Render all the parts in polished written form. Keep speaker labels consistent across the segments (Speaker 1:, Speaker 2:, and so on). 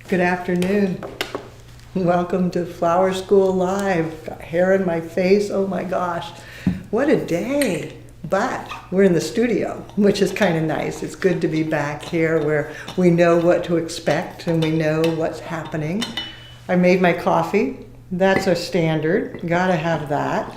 Speaker 1: Good afternoon. Welcome to Flower School Live. Got hair in my face. Oh my gosh, what a day. But we're in the studio, which is kind of nice. It's good to be back here where we know what to expect and we know what's happening. I made my coffee. That's a standard. Gotta have that.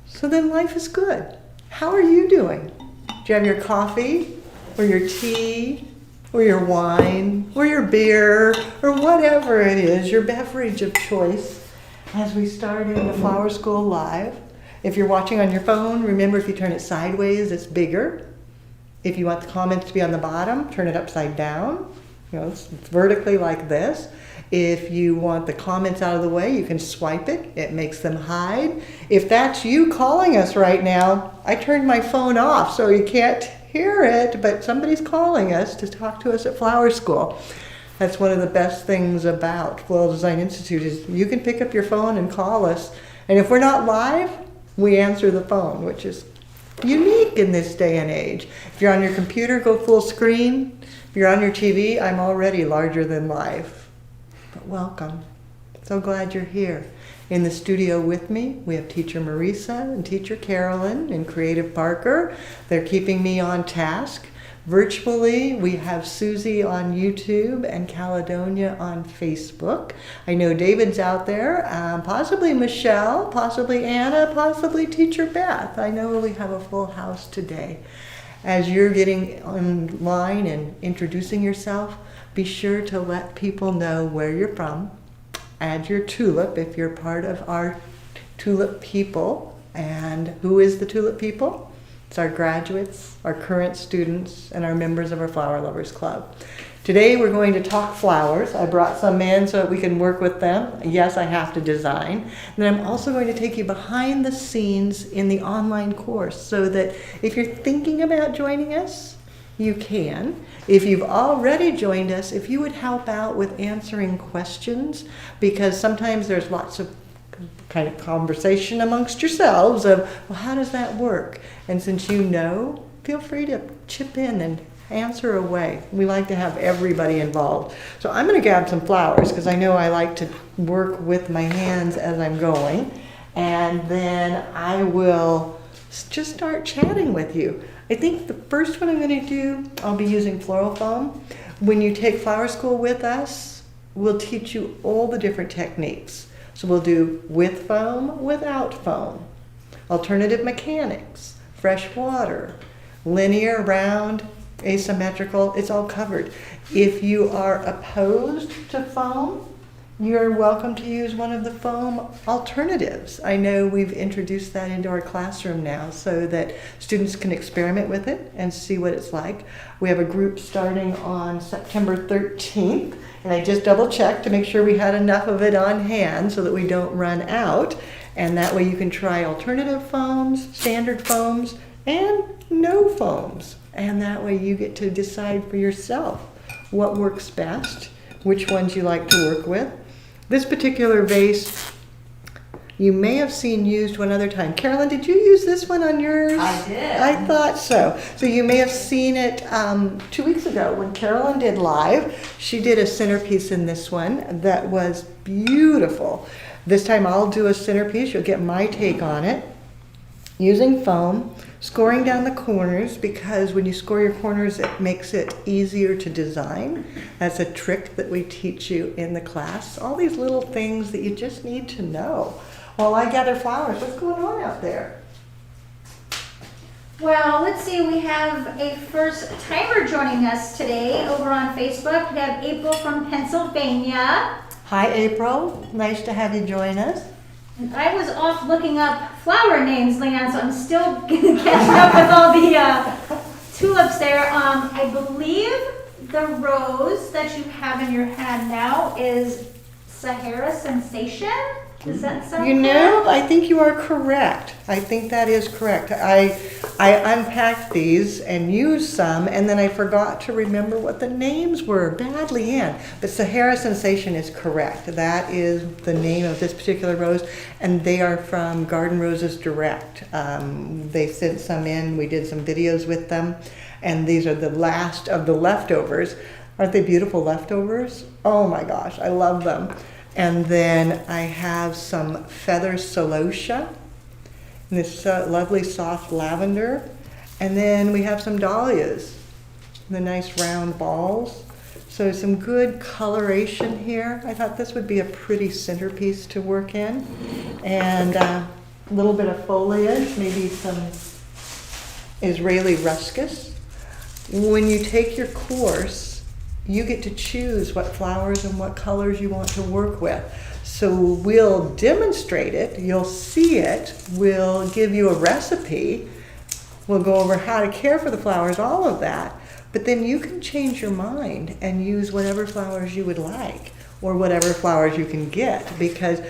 Speaker 1: So then life is good. How are you doing? Do you have your coffee or your tea or your wine or your beer or whatever it is, your beverage of choice as we start in the Flower School Live? If you're watching on your phone, remember if you turn it sideways, it's bigger. If you want the comments to be on the bottom, turn it upside down. You know, it's vertically like this. If you want the comments out of the way, you can swipe it. It makes them hide. If that's you calling us right now, I turned my phone off so you can't hear it, but somebody's calling us to talk to us at Flower School. That's one of the best things about Floral Design Institute is you can pick up your phone and call us. And if we're not live, we answer the phone, which is unique in this day and age. If you're on your computer, go full screen. If you're on your TV, I'm already larger than life. But welcome. So glad you're here. In the studio with me, we have teacher Marisa and teacher Carolyn and Creative Parker. They're keeping me on task. Virtually, we have Susie on YouTube and Caledonia on Facebook. I know David's out there, possibly Michelle, possibly Anna, possibly teacher Beth. I know we have a full house today. As you're getting online and introducing yourself, be sure to let people know where you're from. Add your tulip if you're part of our Tulip People. And who is the Tulip People? It's our graduates, our current students, and our members of our Flower Lovers Club. Today we're going to talk flowers. I brought some in so that we can work with them. Yes, I have to design. And then I'm also going to take you behind the scenes in the online course so that if you're thinking about joining us, you can. If you've already joined us, if you would help out with answering questions, because sometimes there's lots of kind of conversation amongst yourselves of, well, how does that work? And since you know, feel free to chip in and answer away. We like to have everybody involved. So I'm going to grab some flowers because I know I like to work with my hands as I'm going. And then I will just start chatting with you. I think the first one I'm going to do, I'll be using floral foam. When you take Flower School with us, we'll teach you all the different techniques. So we'll do with foam, without foam, alternative mechanics, fresh water, linear, round, asymmetrical, it's all covered. If you are opposed to foam, you're welcome to use one of the foam alternatives. I know we've introduced that into our classroom now so that students can experiment with it and see what it's like. We have a group starting on September 13th, and I just double checked to make sure we had enough of it on hand so that we don't run out. And that way you can try alternative foams, standard foams, and no foams. And that way you get to decide for yourself what works best, which ones you like to work with. This particular vase, you may have seen used one other time. Carolyn, did you use this one on yours?
Speaker 2: I did.
Speaker 1: I thought so. So you may have seen it 2 weeks ago when Carolyn did live. She did a centerpiece in this one that was beautiful. This time I'll do a centerpiece. You'll get my take on it. Using foam, scoring down the corners, because when you score your corners, it makes it easier to design. That's a trick that we teach you in the class. All these little things that you just need to know. While I gather flowers, what's going on out there?
Speaker 2: Well, let's see, we have a first timer joining us today over on Facebook. We have April from Pennsylvania.
Speaker 1: Hi, April. Nice to have you join us.
Speaker 2: And I was off looking up flower names, Leanne, so I'm still catching up with all the tulips there. I believe the rose that you have in your hand now is Sahara Sensation. Does that sound
Speaker 1: You know, I think you are correct. I think that is correct. I unpacked these and used some, and then I forgot to remember what the names were. Bad, Leanne. But Sahara Sensation is correct. That is the name of this particular rose, and they are from Garden Roses Direct. They sent some in. We did some videos with them, and these are the last of the leftovers. Aren't they beautiful leftovers? Oh my gosh, I love them. And then I have some feather celosia, this lovely soft lavender. And then we have some dahlias, the nice round balls. So some good coloration here. I thought this would be a pretty centerpiece to work in. And a little bit of foliage, maybe some Israeli ruscus. When you take your course, you get to choose what flowers and what colors you want to work with. So we'll demonstrate it, you'll see it, we'll give you a recipe, we'll go over how to care for the flowers, all of that. But then you can change your mind and use whatever flowers you would like or whatever flowers you can get, because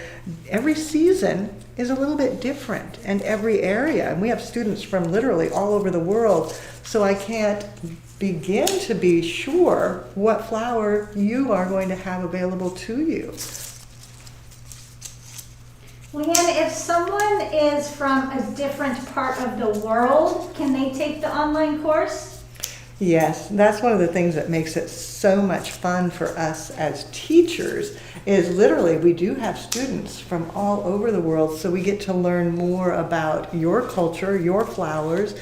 Speaker 1: every season is a little bit different and every area. And we have students from literally all over the world, so I can't begin to be sure what flower you are going to have available to you.
Speaker 2: Leanne, if someone is from a different part of the world, can they take the online course?
Speaker 1: Yes, that's one of the things that makes it so much fun for us as teachers, is literally we do have students from all over the world, so we get to learn more about your culture, your flowers,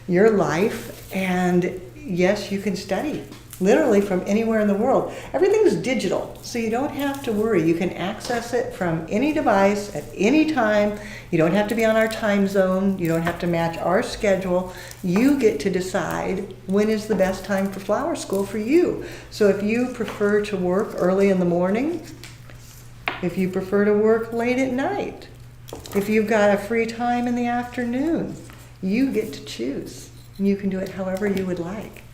Speaker 1: your life, and yes, you can study literally from anywhere in the world. Everything's digital, so you don't have to worry. You can access it from any device at any time. You don't have to be on our time zone. You don't have to match our schedule. You get to decide when is the best time for flower school for you. So if you prefer to work early in the morning, if you prefer to work late at night, if you've got a free time in the afternoon, you get to choose. You can do it however you would like.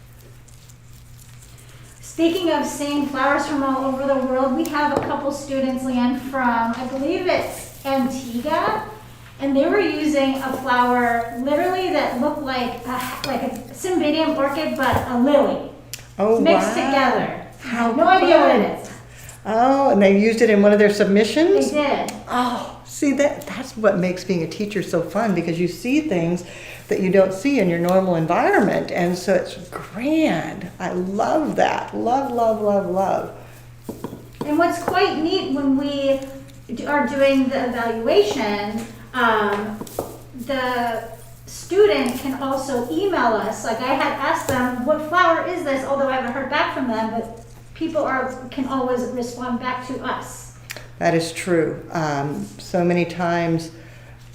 Speaker 2: Speaking of seeing flowers from all over the world, we have a couple students, Leanne, from, I believe it's Antigua, and they were using a flower literally that looked like a cymbidium orchid, but a lily.
Speaker 1: Oh,
Speaker 2: mixed
Speaker 1: wow.
Speaker 2: together.
Speaker 1: How
Speaker 2: no idea what
Speaker 1: fun.
Speaker 2: it is.
Speaker 1: Oh, and they used it in one of their submissions?
Speaker 2: They did.
Speaker 1: Oh, see, that's what makes being a teacher so fun, because you see things that you don't see in your normal environment, and so it's grand. I love that. Love, love, love, love.
Speaker 2: And what's quite neat when we are doing the evaluation, the student can also email us. Like I had asked them, what flower is this? Although I haven't heard back from them, but people can always respond back to us.
Speaker 1: That is true. So many times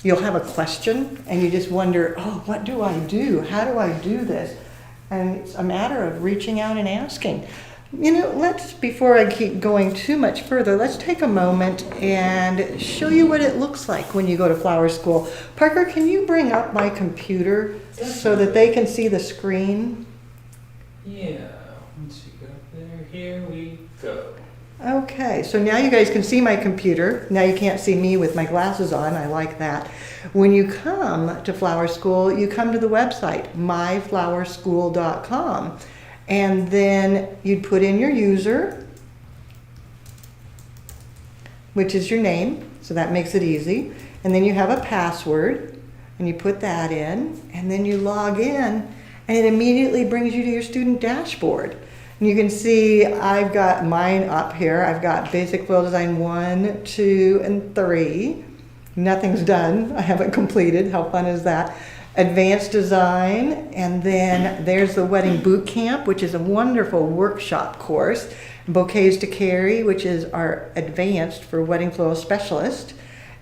Speaker 1: you'll have a question and you just wonder, oh, what do I do? How do I do this? And it's a matter of reaching out and asking. You know, before I keep going too much further, let's take a moment and show you what it looks like when you go to flower school. Parker, can you bring up my computer so that they can see the screen?
Speaker 3: Yeah, once you go up there, here we go.
Speaker 1: Okay, so now you guys can see my computer. Now you can't see me with my glasses on. I like that. When you come to flower school, you come to the website, myflowerschool.com. And then you'd put in your user, which is your name, so that makes it easy. And then you have a password, and you put that in, and then you log in, and it immediately brings you to your student dashboard. And you can see I've got mine up here. I've got Basic Floral Design 1, 2, and 3. Nothing's done. I haven't completed. How fun is that? Advanced Design, and then there's the Wedding Boot Camp, which is a wonderful workshop course. Bouquets to Carry, which is our advanced for Wedding Floral Specialist.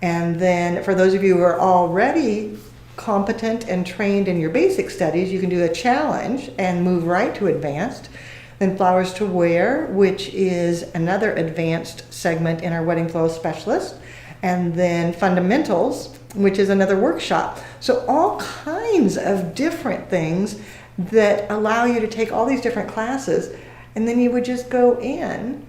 Speaker 1: And then for those of you who are already competent and trained in your basic studies, you can do a challenge and move right to advanced. Then Flowers to Wear, which is another advanced segment in our Wedding Floral Specialist. And then Fundamentals, which is another workshop. So all kinds of different things that allow you to take all these different classes, and then you would just go in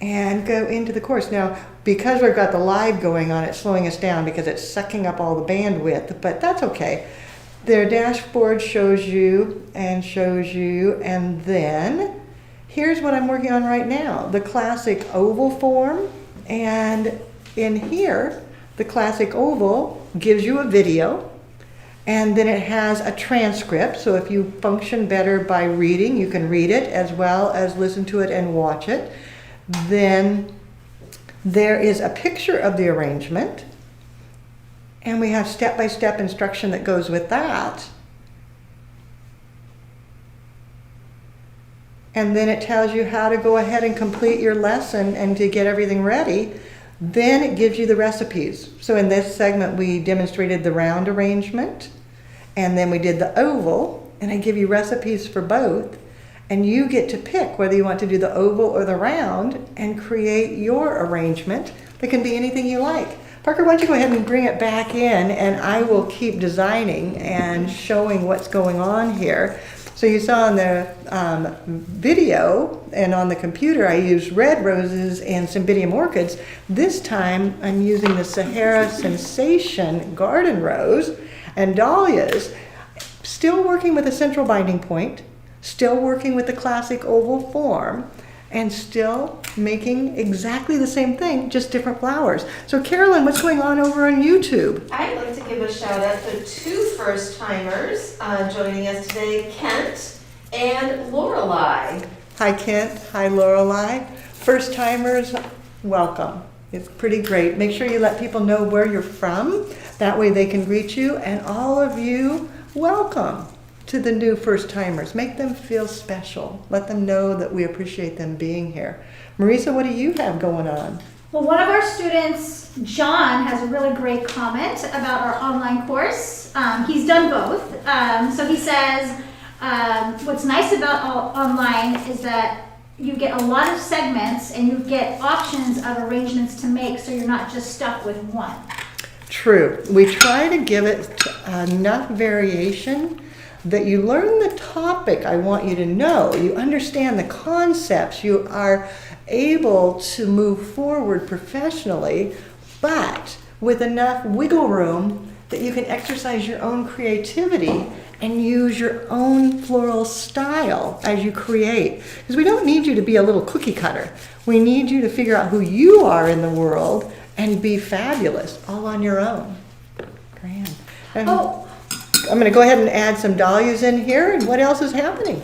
Speaker 1: and go into the course. Now, because we've got the live going on, it's slowing us down because it's sucking up all the bandwidth, but that's okay. Their dashboard shows you, and then here's what I'm working on right now, the classic oval form. And in here, the classic oval gives you a video, And then it has a transcript, so if you function better by reading, you can read it as well as listen to it and watch it. Then there is a picture of the arrangement, and we have step-by-step instruction that goes with that. And then it tells you how to go ahead and complete your lesson and to get everything ready. Then it gives you the recipes. So in this segment, we demonstrated the round arrangement, and then we did the oval, and I give you recipes for both, and you get to pick whether you want to do the oval or the round and create your arrangement. That can be anything you like. Parker, why don't you go ahead and bring it back in, and I will keep designing and showing what's going on here. So you saw in the video and on the computer, I used red roses and cymbidium orchids. This time I'm using the Sahara Sensation garden rose and dahlias, still working with a central binding point, still working with the classic oval form, and still making exactly the same thing, just different flowers. So Carolyn, what's going on over on YouTube?
Speaker 4: I'd like to give a shout out to two first timers joining us today, Kent and Lorelei.
Speaker 1: Hi Kent, hi Lorelei. First timers, welcome. It's pretty great. Make sure you let people know where you're from. That way they can greet you. And all of you, welcome to the new first timers. Make them feel special. Let them know that we appreciate them being here. Marisa, what do you have going on?
Speaker 2: Well, one of our students, John, has a really great comment about our online course. He's done both. So he says, what's nice about online is that you get a lot of segments and you get options of arrangements to make, so you're not just stuck with one.
Speaker 1: True. We try to give it enough variation that you learn the topic I want you to know. You understand the concepts. You are able to move forward professionally, but with enough wiggle room that you can exercise your own creativity and use your own floral style as you create. Because we don't need you to be a little cookie cutter. We need you to figure out who you are in the world and be fabulous all on your own. Grand.
Speaker 2: Oh,
Speaker 1: I'm going to go ahead and add some dahlias in here. And what else is happening?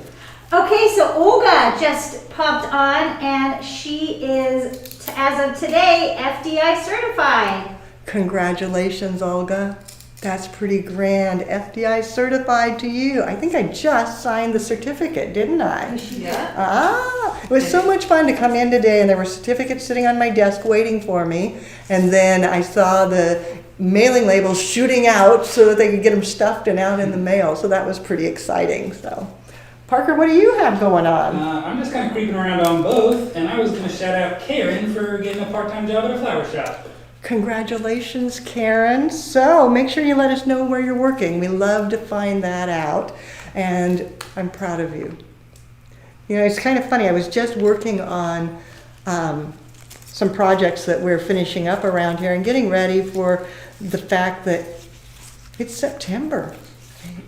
Speaker 2: okay, so Olga just popped on and she is, as of today, FDI certified.
Speaker 1: Congratulations, Olga. That's pretty grand. FDI certified to you. I think I just signed the certificate, didn't I?
Speaker 4: Yeah.
Speaker 1: It was so much fun to come in today, and there were certificates sitting on my desk waiting for me. And then I saw the mailing labels shooting out so that they could get them stuffed and out in the mail. So that was pretty exciting. So, Parker, what do you have going on?
Speaker 3: I'm just kind of creeping around on both, and I was going to shout out Karen for getting a part-time job at a flower shop.
Speaker 1: Congratulations, Karen. So make sure you let us know where you're working. We love to find that out, and I'm proud of you. You know, it's kind of funny. I was just working on some projects that we're finishing up around here and getting ready for the fact that it's September.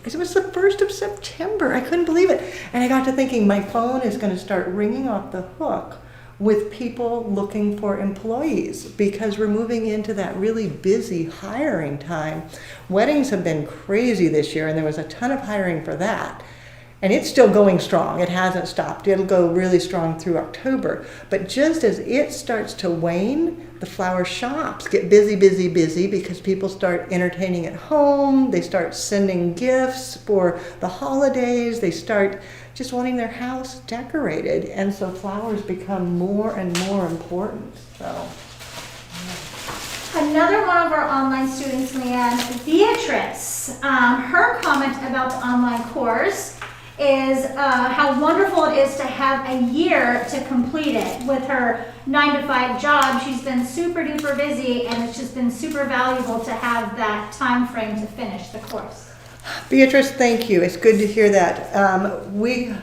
Speaker 1: It was the 1st of September. I couldn't believe it. And I got to thinking my phone is going to start ringing off the hook with people looking for employees because we're moving into that really busy hiring time. Weddings have been crazy this year, and there was a ton of hiring for that. And it's still going strong. It hasn't stopped. It'll go really strong through October. But just as it starts to wane, the flower shops get busy, busy, busy because people start entertaining at home. They start sending gifts for the holidays. They start just wanting their house decorated. And so flowers become more and more important. So,
Speaker 2: Another one of our online students, Leanne, Beatrice, her comment about the online course is how wonderful it is to have a year to complete it. With her 9-to-5 job, she's been super duper busy, and it's just been super valuable to have that time frame to finish the course.
Speaker 1: Beatrice, thank you. It's good to hear that. We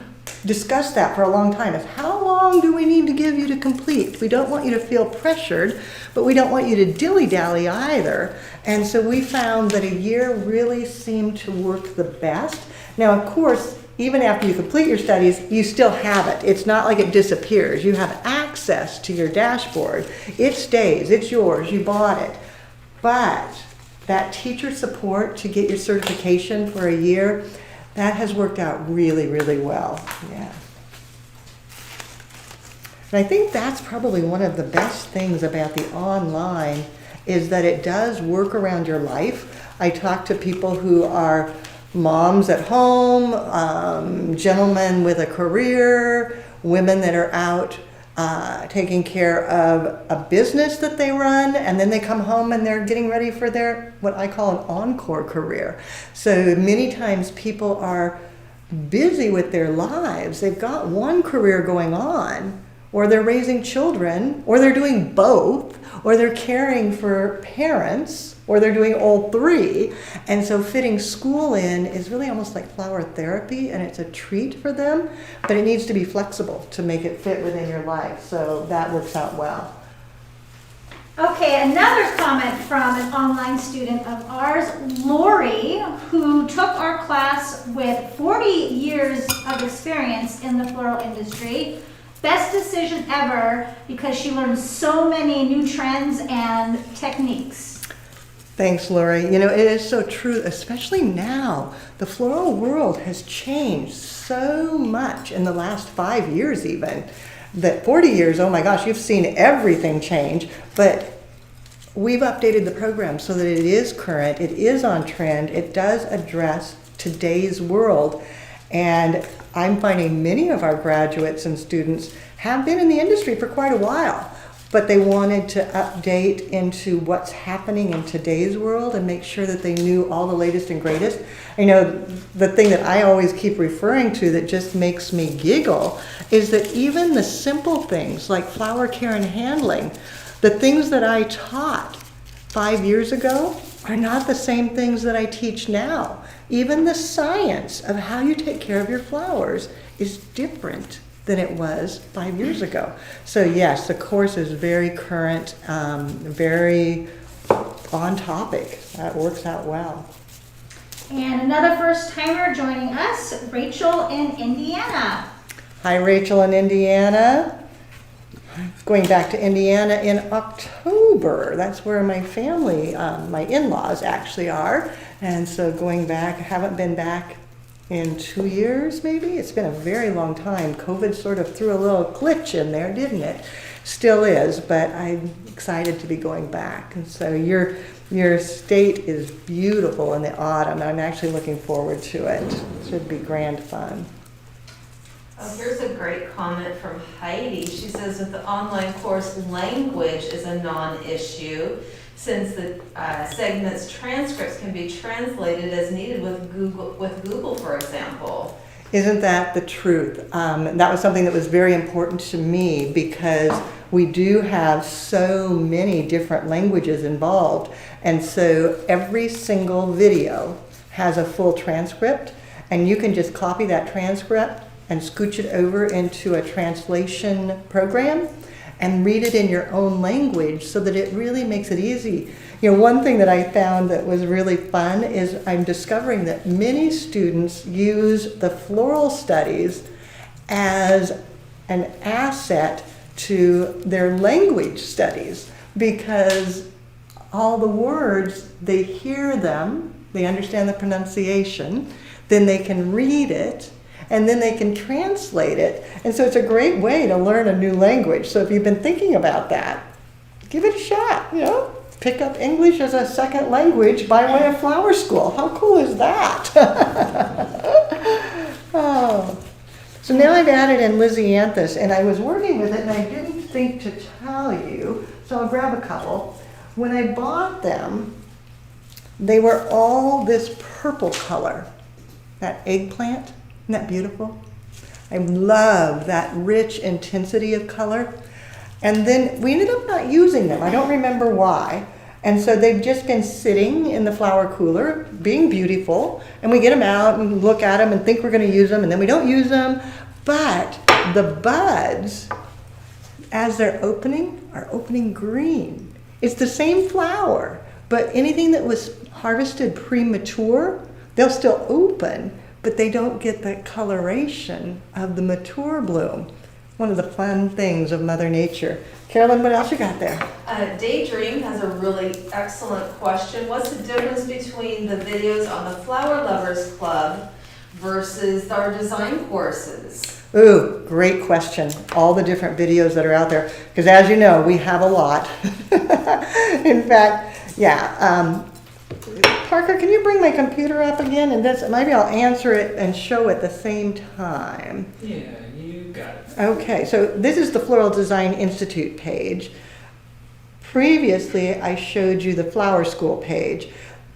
Speaker 1: discussed that for a long time. Is how long do we need to give you to complete? We don't want you to feel pressured, but we don't want you to dilly-dally either. And so we found that a year really seemed to work the best. Now, of course, even after you complete your studies, you still have it. It's not like it disappears. You have access to your dashboard. It stays. It's yours. You bought it. But that teacher support to get your certification for a year, that has worked out really, really well. Yeah. And I think that's probably one of the best things about the online is that it does work around your life. I talk to people who are moms at home, gentlemen with a career, women that are out taking care of a business that they run, and then they come home and they're getting ready for their, what I call an encore career. So many times people are busy with their lives. They've got one career going on, or they're raising children, or they're doing both, or they're caring for parents, or they're doing all three. And so fitting school in is really almost like flower therapy, and it's a treat for them, but it needs to be flexible to make it fit within your life. So that works out well.
Speaker 2: Okay, another comment from an online student of ours, Lori, who took our class with 40 years of experience in the floral industry. Best decision ever because she learned so many new trends and techniques.
Speaker 1: Thanks, Lori. You know, it is so true, especially now. The floral world has changed so much in the last 5 years even, that 40 years, oh my gosh, you've seen everything change, but we've updated the program so that it is current, it is on trend, it does address today's world. And I'm finding many of our graduates and students have been in the industry for quite a while, but they wanted to update into what's happening in today's world and make sure that they knew all the latest and greatest. You know, the thing that I always keep referring to that just makes me giggle is that even the simple things like flower care and handling, the things that I taught 5 years ago are not the same things that I teach now. Even the science of how you take care of your flowers is different than it was 5 years ago. So yes, the course is very current, very on topic. That works out well.
Speaker 2: And another first timer joining us, Rachel in Indiana.
Speaker 1: Hi, Rachel in Indiana. Going back to Indiana in October. That's where my family, my in-laws actually are. And so going back, haven't been back in 2 years maybe. It's been a very long time. COVID sort of threw a little glitch in there, didn't it? Still is, but I'm excited to be going back. And so your state is beautiful in the autumn. I'm actually looking forward to it. It should be grand fun.
Speaker 4: Oh, here's a great comment from Heidi. She says with the online course, language is a non-issue since the segment's transcripts can be translated as needed with Google, for example.
Speaker 1: Isn't that the truth? That was something that was very important to me because we do have so many different languages involved. And so every single video has a full transcript, and you can just copy that transcript and scooch it over into a translation program and read it in your own language so that it really makes it easy. You know, one thing that I found that was really fun is I'm discovering that many students use the floral studies as an asset to their language studies because all the words, they hear them, they understand the pronunciation, then they can read it, and then they can translate it. And so it's a great way to learn a new language. So if you've been thinking about that, give it a shot, you know? Pick up English as a second language by way of flower school. How cool is that? Oh. So now I've added in Lysianthus, and I was working with it and I didn't think to tell you, so I'll grab a couple. When I bought them, they were all this purple color, that eggplant. Isn't that beautiful? I love that rich intensity of color. And then we ended up not using them. I don't remember why. And so they've just been sitting in the flower cooler, being beautiful. And we get them out and look at them and think we're going to use them, and then we don't use them. But the buds, as they're opening, are opening green. It's the same flower, but anything that was harvested premature, they'll still open, but they don't get the coloration of the mature bloom. one of the fun things of Mother Nature. Carolyn, what else you got there?
Speaker 4: Daydream has a really excellent question. What's the difference between the videos on the Flower Lovers Club versus our design courses?
Speaker 1: Ooh, great question. All the different videos that are out there, because as you know, we have a lot. In fact, yeah. Parker, can you bring my computer up again? And this, maybe I'll answer it and show at the same time.
Speaker 3: Yeah, you got it.
Speaker 1: Okay, so this is the Floral Design Institute page. Previously, I showed you the Flower School page.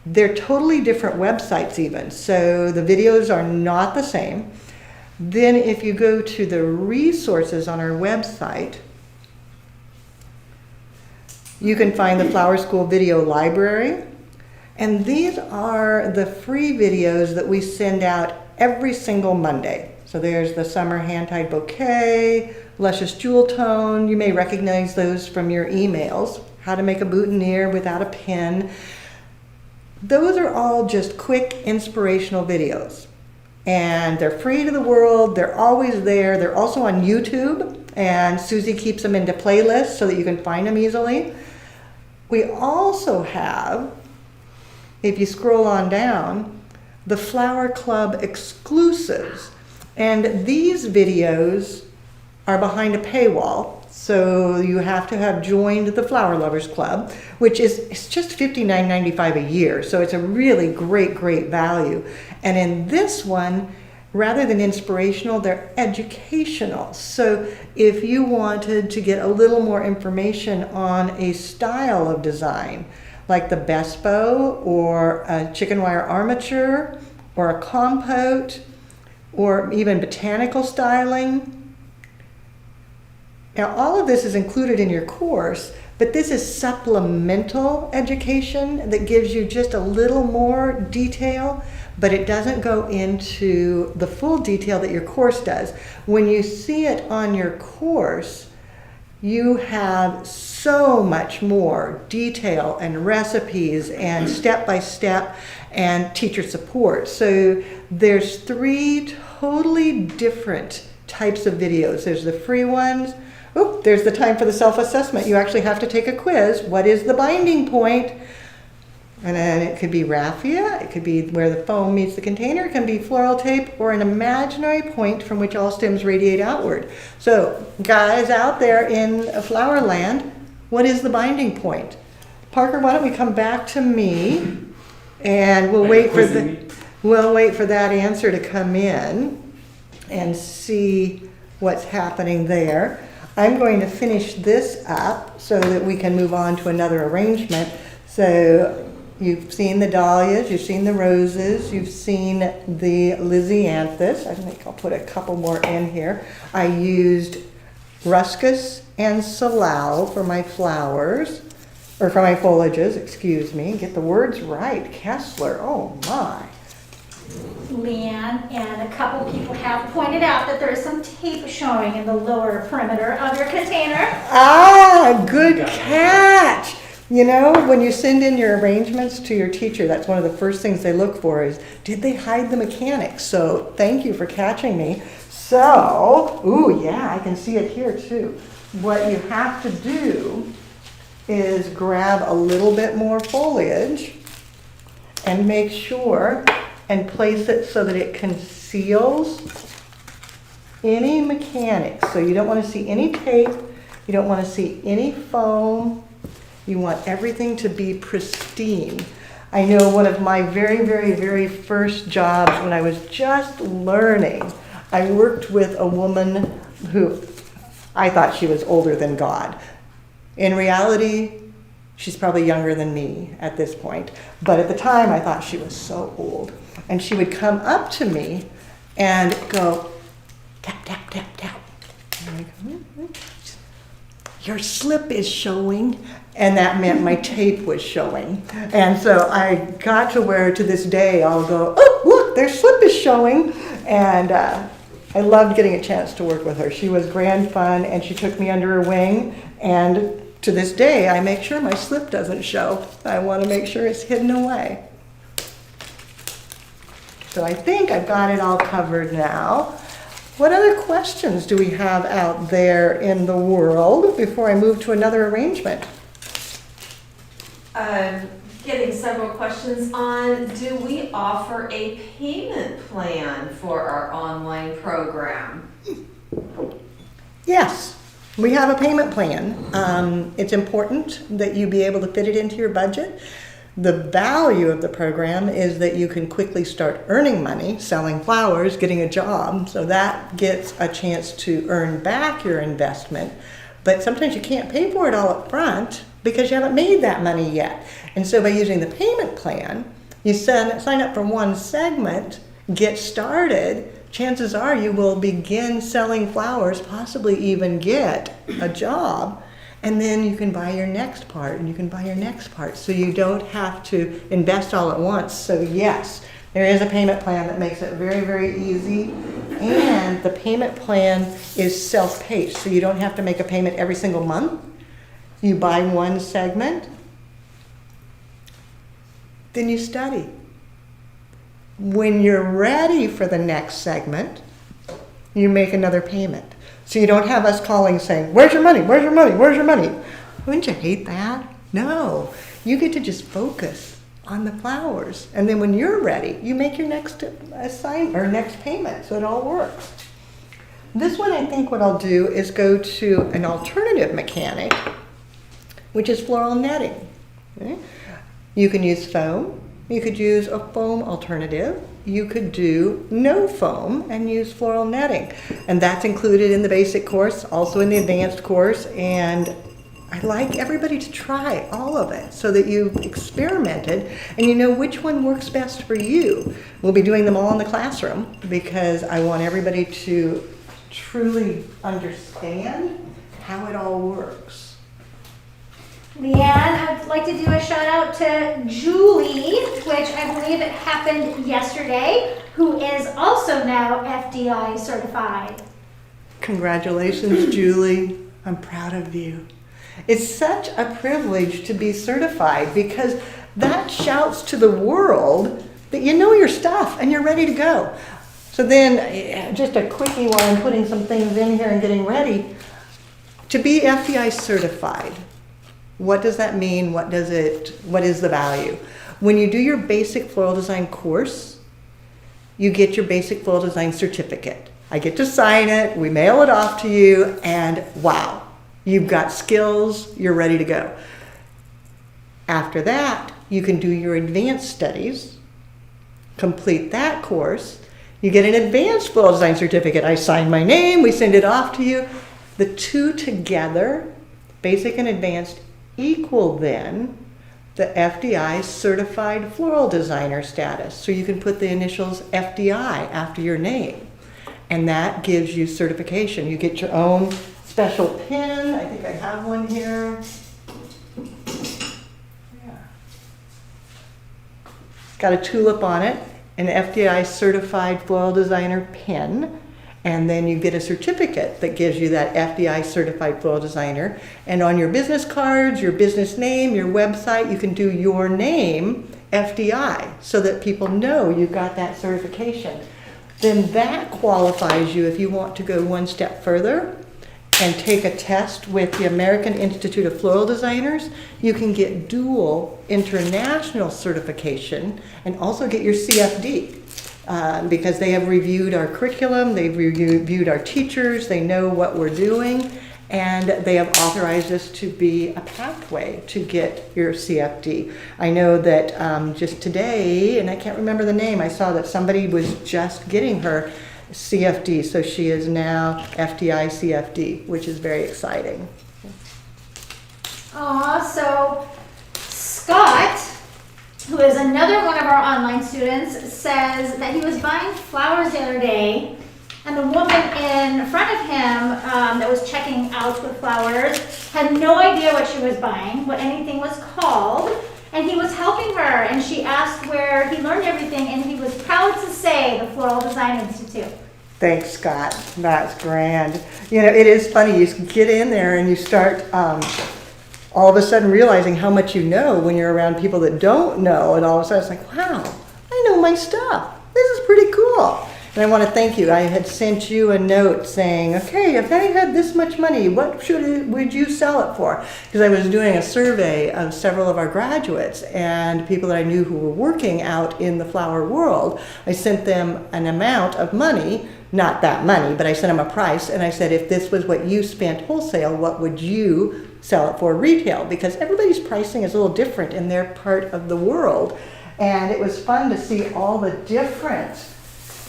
Speaker 1: They're totally different websites even, so the videos are not the same. Then if you go to the resources on our website, you can find the Flower School Video Library. And these are the free videos that we send out every single Monday. So there's the Summer Hand-Tied Bouquet, Luscious Jewel Tone. You may recognize those from your emails. How to make a boutonniere without a pin. Those are all just quick inspirational videos. And they're free to the world. They're always there. They're also on YouTube. And Susie keeps them into playlists so that you can find them easily. We also have, if you scroll on down, the Flower Club exclusives. And these videos are behind a paywall, so you have to have joined the Flower Lovers Club, which is it's just $59.95 a year, so it's a really great, great value. And in this one, rather than inspirational, they're educational. So if you wanted to get a little more information on a style of design, like the Bespo or a chicken wire armature or a compote or even botanical styling. Now all of this is included in your course, but this is supplemental education that gives you just a little more detail, but it doesn't go into the full detail that your course does. When you see it on your course, you have so much more detail and recipes and step-by-step and teacher support. So there's 3 totally different types of videos. There's the free ones. Oh, there's the time for the self-assessment. You actually have to take a quiz. What is the binding point? And then it could be raffia, it could be where the foam meets the container, it can be floral tape, or an imaginary point from which all stems radiate outward. So, guys out there in flower land, what is the binding point? Parker, why don't we come back to me, and we'll wait for that answer to come in and see what's happening there. I'm going to finish this up so that we can move on to another arrangement. So, you've seen the dahlias, you've seen the roses, you've seen the lysianthus. I think I'll put a couple more in here. I used ruscus and salal for my flowers, or for my foliages, excuse me. Get the words right. Kessler, oh my.
Speaker 2: Leanne, and a couple people have pointed out that there is some tape showing in the lower perimeter of your container.
Speaker 1: Ah, good catch. You know, when you send in your arrangements to your teacher, that's one of the first things they look for is, did they hide the mechanics? So thank you for catching me. So, ooh, yeah, I can see it here too. What you have to do is grab a little bit more foliage and make sure and place it so that it conceals any mechanics. So you don't want to see any tape, you don't want to see any foam. You want everything to be pristine. I know one of my very, very, very first jobs when I was just learning, I worked with a woman who I thought she was older than God. In reality, she's probably younger than me at this point. But at the time, I thought she was so old. And she would come up to me and go, tap, tap, tap, tap. And I go, your slip is showing. And that meant my tape was showing. And so I got to where to this day I'll go, oh, look, their slip is showing. And I loved getting a chance to work with her. She was grand fun, and she took me under her wing. And to this day, I make sure my slip doesn't show. I want to make sure it's hidden away. So I think I've got it all covered now. What other questions do we have out there in the world before I move to another arrangement?
Speaker 4: Getting several questions on, do we offer a payment plan for our online program?
Speaker 1: Yes, we have a payment plan. It's important that you be able to fit it into your budget. The value of the program is that you can quickly start earning money, selling flowers, getting a job, so that gets a chance to earn back your investment. But sometimes you can't pay for it all up front because you haven't made that money yet. And so by using the payment plan, you sign up for one segment, get started, chances are you will begin selling flowers, possibly even get a job, and then you can buy your next part, and you can buy your next part. So you don't have to invest all at once. So yes, there is a payment plan that makes it very, very easy. And the payment plan is self-paced, so you don't have to make a payment every single month. You buy one segment, then you study. When you're ready for the next segment, you make another payment. So you don't have us calling saying, where's your money, where's your money, where's your money? Wouldn't you hate that? No, you get to just focus on the flowers. And then when you're ready, you make your next assignment or next payment, so it all works. This one, I think what I'll do is go to an alternative mechanic, which is floral netting. Okay? You can use foam. You could use a foam alternative. You could do no foam and use floral netting. And that's included in the basic course, also in the advanced course. And I'd like everybody to try all of it so that you've experimented and you know which one works best for you. We'll be doing them all in the classroom because I want everybody to truly understand how it all works.
Speaker 2: Leanne, I'd like to do a shout out to Julie, which I believe it happened yesterday, who is also now FDI certified.
Speaker 1: Congratulations, Julie. I'm proud of you. It's such a privilege to be certified because that shouts to the world that you know your stuff and you're ready to go. So then, just a quickie while I'm putting some things in here and getting ready. To be FDI certified, what does that mean? What is the value? When you do your basic floral design course, you get your basic floral design certificate. I get to sign it, we mail it off to you, and wow, you've got skills, you're ready to go. After that, you can do your advanced studies, complete that course, you get an advanced floral design certificate. I sign my name, we send it off to you. The two together, basic and advanced, equal then the FDI certified floral designer status. So you can put the initials FDI after your name. And that gives you certification. You get your own special pin. I think I have one here. Yeah. It's got a tulip on it, an FDI certified floral designer pin. And then you get a certificate that gives you that FDI certified floral designer. And on your business cards, your business name, your website, you can do your name, FDI, so that people know you got that certification. Then that qualifies you if you want to go one step further and take a test with the American Institute of Floral Designers. You can get dual international certification and also get your CFD. Because they have reviewed our curriculum, they've reviewed our teachers, they know what we're doing, and they have authorized us to be a pathway to get your CFD. I know that just today, and I can't remember the name, I saw that somebody was just getting her CFD, so she is now FDI CFD, which is very exciting.
Speaker 2: So Scott, who is another one of our online students, says that he was buying flowers the other day, and the woman in front of him that was checking out with flowers had no idea what she was buying, what anything was called, and he was helping her, and she asked where he learned everything, and he was proud to say the Floral Design Institute.
Speaker 1: Thanks, Scott. That's grand. You know, it is funny. You get in there and you start all of a sudden realizing how much you know when you're around people that don't know, and all of a sudden it's like, wow, I know my stuff. This is pretty cool. And I want to thank you. I had sent you a note saying, okay, if I had this much money, what would you sell it for? Because I was doing a survey of several of our graduates and people that I knew who were working out in the flower world. I sent them an amount of money, not that money, but I sent them a price, and I said, if this was what you spent wholesale, what would you sell it for retail? Because everybody's pricing is a little different in their part of the world. And it was fun to see all the different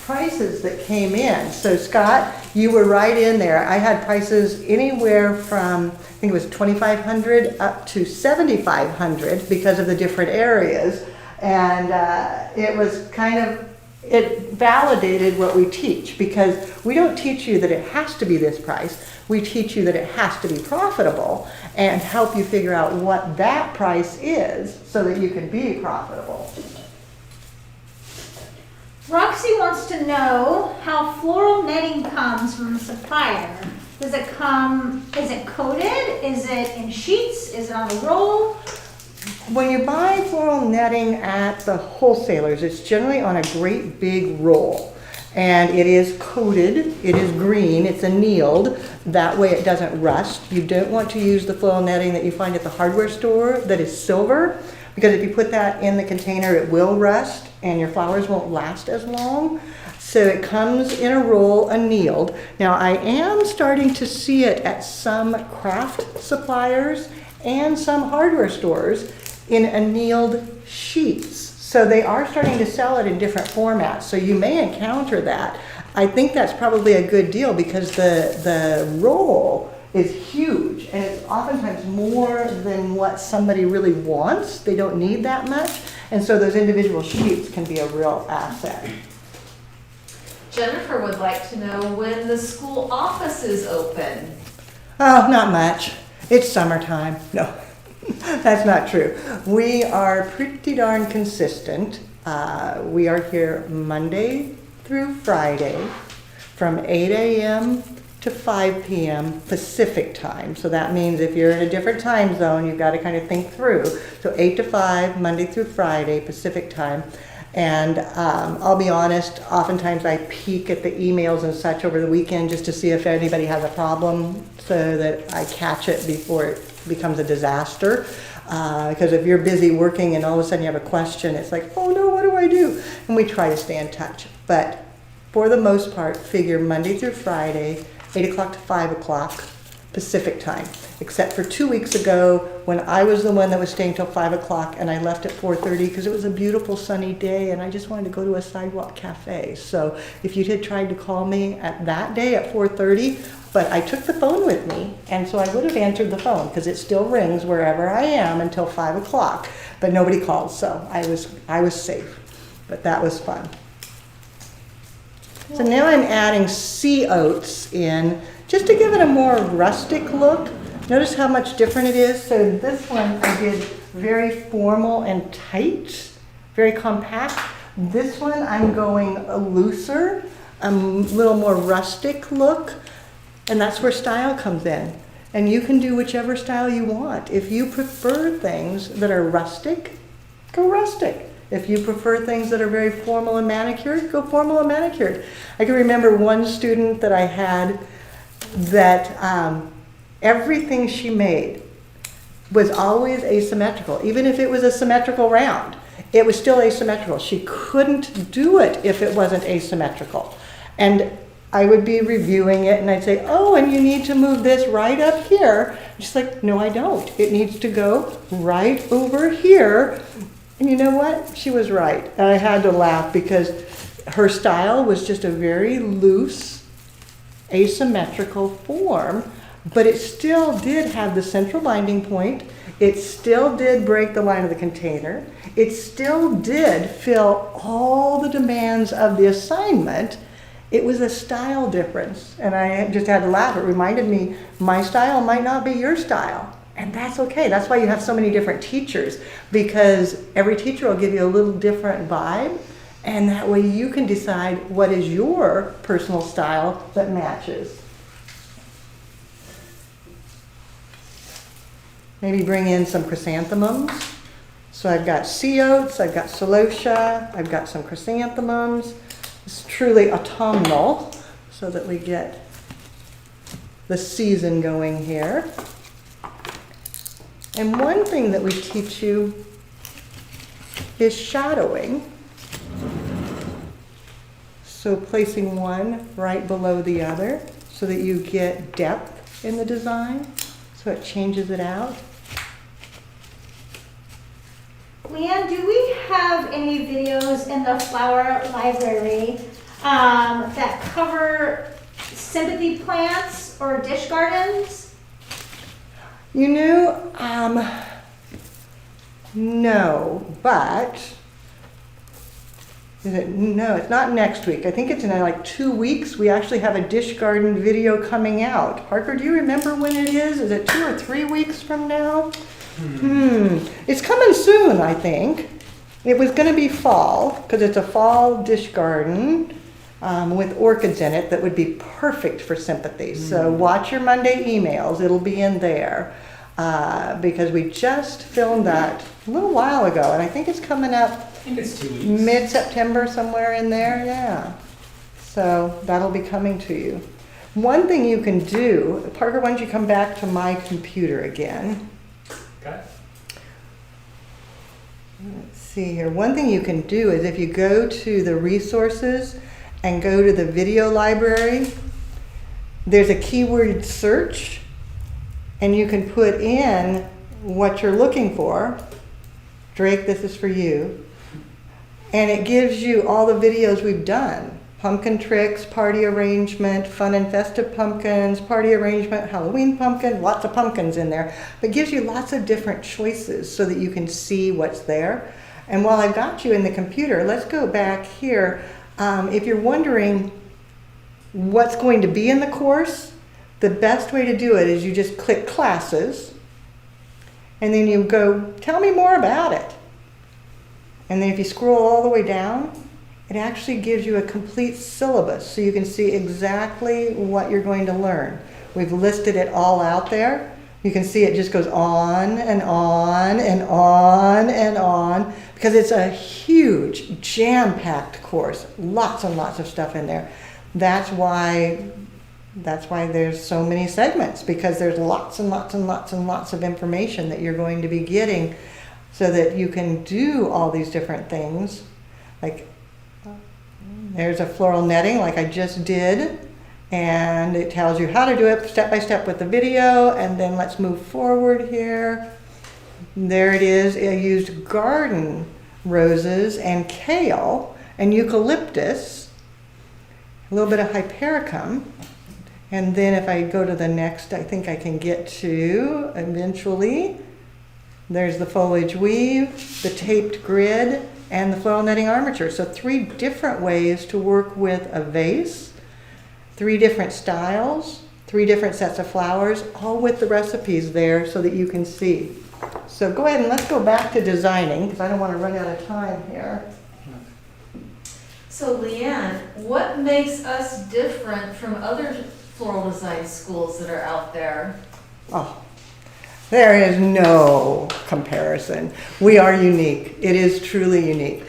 Speaker 1: prices that came in. So Scott, you were right in there. I had prices anywhere from, I think it was 2,500 up to 7,500 because of the different areas. And it was kind of, it validated what we teach, because we don't teach you that it has to be this price. We teach you that it has to be profitable and help you figure out what that price is so that you can be profitable.
Speaker 2: Roxy wants to know how floral netting comes from the supplier. Does it come, is it coated? Is it in sheets? Is it on a roll?
Speaker 1: When you buy floral netting at the wholesalers, it's generally on a great big roll. And it is coated, it is green, it's annealed. That way it doesn't rust. You don't want to use the floral netting that you find at the hardware store that is silver, because if you put that in the container, it will rust and your flowers won't last as long. So it comes in a roll annealed. Now I am starting to see it at some craft suppliers and some hardware stores in annealed sheets. So they are starting to sell it in different formats. So you may encounter that. I think that's probably a good deal because the roll is huge and it's oftentimes more than what somebody really wants. They don't need that much. And so those individual sheets can be a real asset.
Speaker 4: Jennifer would like to know when the school office is open.
Speaker 1: Oh, not much. It's summertime. No, that's not true. We are pretty darn consistent. We are here Monday through Friday from 8 a.m. to 5 p.m. Pacific time. So that means if you're in a different time zone, you've got to kind of think through. So 8 to 5, Monday through Friday, Pacific time. And I'll be honest, oftentimes I peek at the emails and such over the weekend just to see if anybody has a problem so that I catch it before it becomes a disaster. Because if you're busy working and all of a sudden you have a question, it's like, oh no, what do I do? And we try to stay in touch. But for the most part, figure Monday through Friday, 8 o'clock to 5 o'clock Pacific time, except for 2 weeks ago when I was the one that was staying till 5 o'clock and I left at 4:30 because it was a beautiful sunny day and I just wanted to go to a sidewalk cafe. So if you had tried to call me at that day at 4:30, but I took the phone with me, and so I would have answered the phone because it still rings wherever I am until 5 o'clock, but nobody called, so I was safe, but that was fun. So now I'm adding sea oats in just to give it a more rustic look. Notice how much different it is. So this one I did very formal and tight, very compact. This one I'm going a looser, a little more rustic look, and that's where style comes in. And you can do whichever style you want. If you prefer things that are rustic, go rustic. If you prefer things that are very formal and manicured, go formal and manicured. I can remember one student that I had that everything she made was always asymmetrical. Even if it was a symmetrical round, it was still asymmetrical. She couldn't do it if it wasn't asymmetrical. And I would be reviewing it and I'd say, oh, and you need to move this right up here. She's like, no, I don't. It needs to go right over here. And you know what? She was right. And I had to laugh because her style was just a very loose, asymmetrical form, but it still did have the central binding point. It still did break the line of the container. It still did fill all the demands of the assignment. It was a style difference. And I just had to laugh. It reminded me, my style might not be your style. And that's okay. That's why you have so many different teachers, because every teacher will give you a little different vibe. And that way you can decide what is your personal style that matches. Maybe bring in some chrysanthemums. So I've got sea oats, I've got celosia, I've got some chrysanthemums. It's truly autumnal, so that we get the season going here. And one thing that we teach you is shadowing. So placing one right below the other so that you get depth in the design, so it changes it out.
Speaker 2: Leanne, do we have any videos in the flower library that cover sympathy plants or dish gardens?
Speaker 1: You know, no, but no, it's not next week. I think it's in like 2 weeks. We actually have a dish garden video coming out. Parker, do you remember when it is? Is it 2 or 3 weeks from now? It's coming soon, I think. It was going to be fall, because it's a fall dish garden with orchids in it that would be perfect for sympathy. So watch your Monday emails. It'll be in there. Because we just filmed that a little while ago, and I think it's coming up
Speaker 3: I think it's 2 weeks.
Speaker 1: mid-September, somewhere in there, yeah. So that'll be coming to you. One thing you can do, Parker, why don't you come back to my computer again?
Speaker 3: Okay.
Speaker 1: Let's see here. One thing you can do is if you go to the resources and go to the video library, there's a keyword search, and you can put in what you're looking for. Drake, this is for you. And it gives you all the videos we've done. Pumpkin tricks, party arrangement, fun and festive pumpkins, party arrangement, Halloween pumpkin, lots of pumpkins in there. But it gives you lots of different choices so that you can see what's there. And while I've got you in the computer, let's go back here. If you're wondering what's going to be in the course, the best way to do it is you just click classes, and then you go, tell me more about it. And then if you scroll all the way down, it actually gives you a complete syllabus so you can see exactly what you're going to learn. We've listed it all out there. You can see it just goes on and on and on and on because it's a huge, jam-packed course. Lots and lots of stuff in there. That's why there's so many segments, because there's lots and lots and lots and lots of information that you're going to be getting so that you can do all these different things. Like there's a floral netting like I just did, and it tells you how to do it step by step with the video. And then let's move forward here. There it is. I used garden roses and kale and eucalyptus, a little bit of hypericum. And then if I go to the next, I think I can get to eventually, there's the foliage weave, the taped grid, and the floral netting armature. So 3 different ways to work with a vase, 3 different styles, 3 different sets of flowers, all with the recipes there so that you can see. So go ahead and let's go back to designing, because I don't want to run out of time here.
Speaker 4: So Leanne, what makes us different from other floral design schools that are out there?
Speaker 1: Oh, there is no comparison. We are unique. It is truly unique.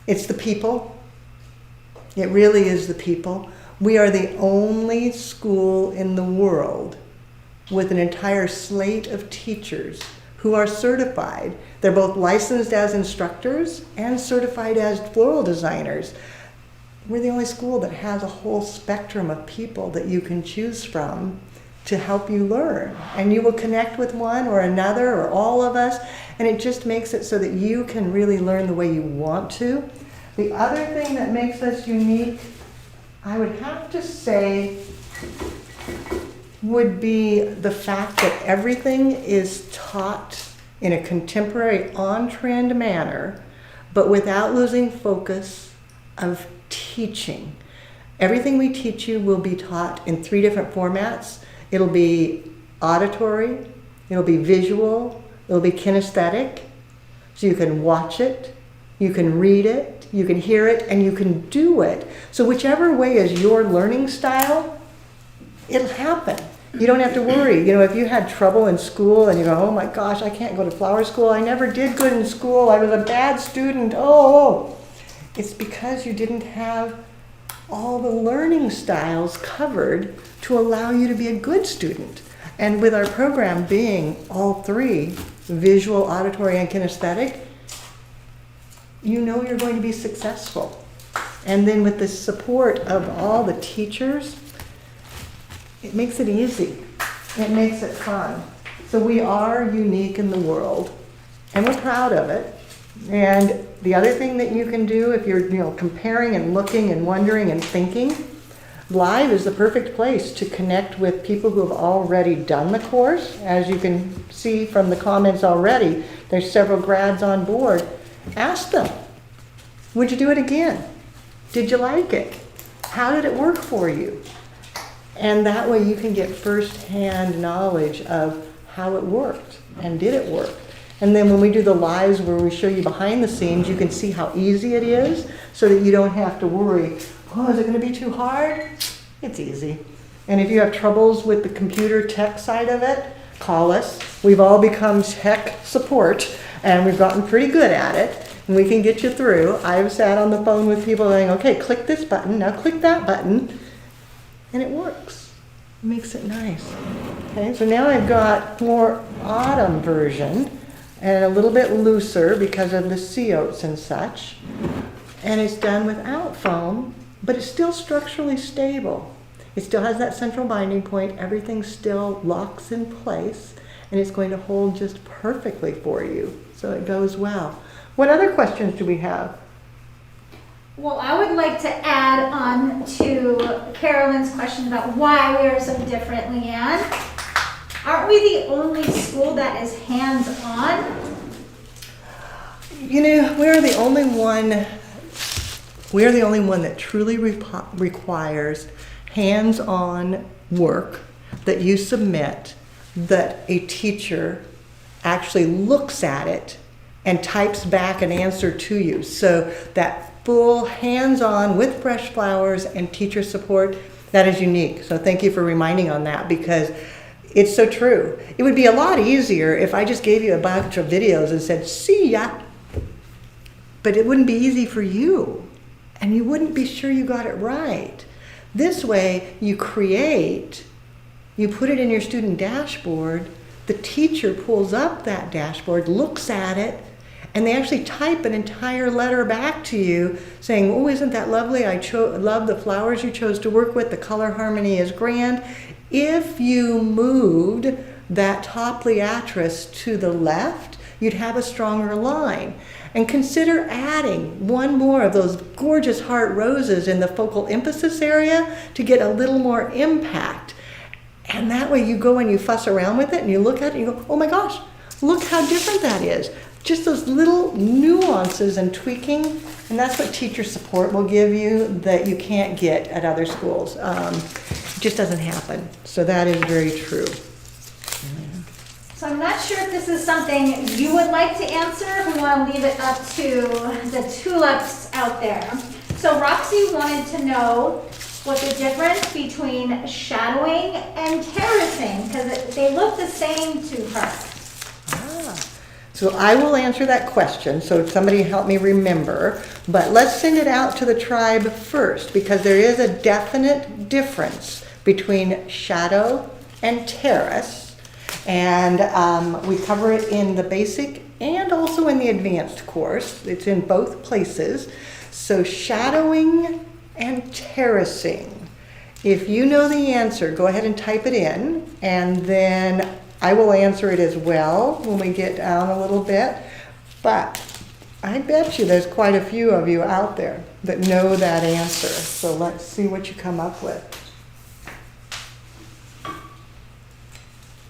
Speaker 1: It's the people. It really is the people. We are the only school in the world with an entire slate of teachers who are certified. They're both licensed as instructors and certified as floral designers. We're the only school that has a whole spectrum of people that you can choose from to help you learn. And you will connect with one or another or all of us, and it just makes it so that you can really learn the way you want to. The other thing that makes us unique, I would have to say, would be the fact that everything is taught in a contemporary, on-trend manner, but without losing focus of teaching. Everything we teach you will be taught in 3 different formats. It'll be auditory, it'll be visual, it'll be kinesthetic. So you can watch it, you can read it, you can hear it, and you can do it. So whichever way is your learning style, it'll happen. You don't have to worry. You know, if you had trouble in school and you go, oh my gosh, I can't go to flower school, I never did good in school, I was a bad student, oh. It's because because you didn't have all the learning styles covered to allow you to be a good student. And with our program being all three, visual, auditory, and kinesthetic, you know you're going to be successful. And then with the support of all the teachers, it makes it easy. It makes it fun. So we are unique in the world, and we're proud of it. And the other thing that you can do if you're comparing and looking and wondering and thinking, Live is the perfect place to connect with people who have already done the course. As you can see from the comments already, there's several grads on board. Ask them, would you do it again? Did you like it? How did it work for you? And that way you can get firsthand knowledge of how it worked and did it work. And then when we do the lives where we show you behind the scenes, you can see how easy it is so that you don't have to worry, oh, is it going to be too hard? It's easy. And if you have troubles with the computer tech side of it, call us. We've all become tech support and we've gotten pretty good at it. And we can get you through. I've sat on the phone with people saying, okay, click this button, now click that button. And it works. It makes it nice. Okay, so now I've got more autumn version and a little bit looser because of the sea oats and such. And it's done without foam, but it's still structurally stable. It still has that central binding point. Everything still locks in place, and it's going to hold just perfectly for you. So it goes well. What other questions do we have?
Speaker 2: Well, I would like to add on to Carolyn's question about why we are so different, Leanne. Aren't we the only school that is hands-on?
Speaker 1: You know, we're the only one that truly requires hands-on work that you submit, that a teacher actually looks at it and types back an answer to you. So that full hands-on with fresh flowers and teacher support, that is unique. So thank you for reminding on that, because it's so true. It would be a lot easier if I just gave you a bunch of videos and said, see ya. But it wouldn't be easy for you, and you wouldn't be sure you got it right. This way, you create, you put it in your student dashboard, the teacher pulls up that dashboard, looks at it, and they actually type an entire letter back to you saying, oh, isn't that lovely? I love the flowers you chose to work with. The color harmony is grand. If you moved that top liatris to the left, you'd have a stronger line. And consider adding one more of those gorgeous heart roses in the focal emphasis area to get a little more impact. And that way you go and you fuss around with it and you look at it and you go, oh my gosh, look how different that is. Just those little nuances and tweaking, and that's what teacher support will give you that you can't get at other schools. It just doesn't happen. So that is very true.
Speaker 2: So I'm not sure if this is something you would like to answer, if we want to leave it up to the tulips out there. So Roxy wanted to know what the difference between shadowing and terracing, because they look the same to her.
Speaker 1: So I will answer that question, so somebody help me remember. But let's send it out to the tribe first, because there is a definite difference between shadow and terrace. And we cover it in the basic and also in the advanced course. It's in both places. So shadowing and terracing. If you know the answer, go ahead and type it in, and then I will answer it as well when we get down a little bit. But I bet you there's quite a few of you out there that know that answer. So let's see what you come up with.